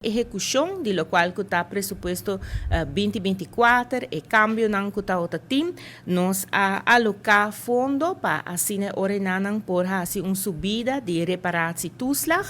Ejecução, de lo qual que está presupuesto 2024 e cambio nan que está team nos a alocar fundo para assim ordenar por assim subida de reparatie toeslag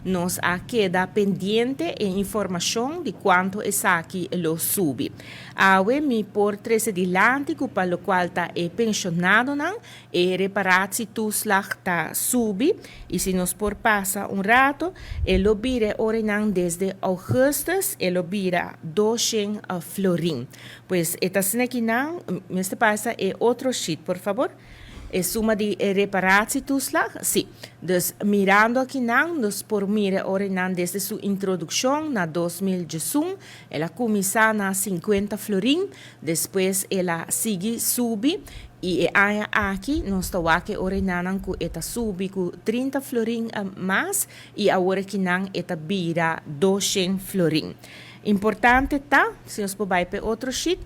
nos a queda pendiente e informação de quanto é aqui lo subi. Awe mi por 13 dilante para lo qual está pensionado nan e reparatie toeslag está subi e se nos por passa rato e lo bire ordenar desde augustus ele vira 200 florin. Pues esta aqui não, neste passa é outro sheet, por favor. É suma de reparatie toeslag? Sim. Dus mirando aqui não, nos por mira ordenar desde sua introdução na 2018, ela começa na 50 florin, depois ela sigue subir e aqui nós estamos aqui ordenando que esta subi com 30 florin a mais e agora que não esta vira 200 florin. Importante tá, se nós podemos para outro sheet,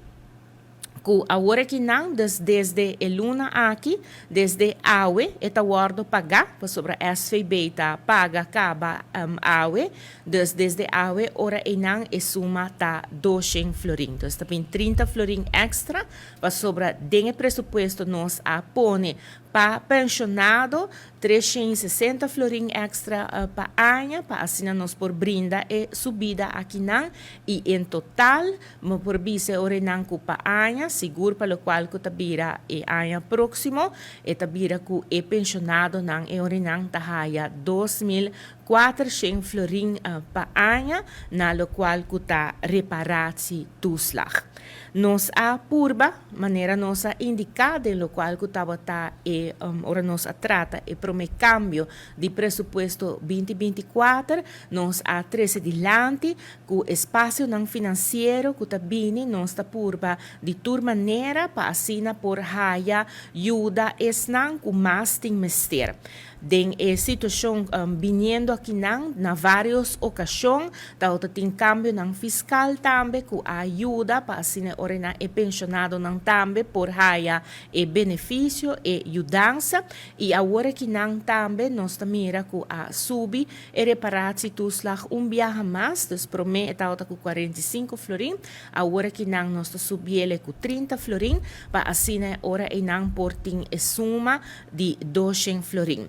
que agora que não, desde a luna aqui, desde AUE, esta guardo pagar, sobre a SVB tá paga, acaba AUE, desde AUE, ora e não, e suma tá 200 florin. Então, está bem 30 florin extra, sobre o presupuesto nós a pone para pensionado, 360 florin extra para ano, para assim nós por brinda e subida aqui não, e em total, por bise orenan ku para ano, seguro para o qual que tabira e ano próximo, e tabira ku e pensionado não e orenan tahaya 2.400 florin para ano, na lo qual que ta reparatie toeslag. Nos a purba, maneira nos a indicada em lo qual que estava e ora nos a trata e prome cambio de presupuesto 2024, nos a 13 dilante, com espaço não financeiro que está bini, nos a purba de tur maneira para assina por haya ajuda esnan com mais tem mester. Den situação viniendo aqui na várias ocasiões, tem cambio ng fiscal também, que ajuda para assim ordenar e pensionado não também por haya e benefício e ajudança e agora que não também nós mira que a subi e reparatie toeslag viaja mais, dus promete com 45 florin, agora que não nós subiele com 30 florin, para assim ora e não por tem suma de 200 florin.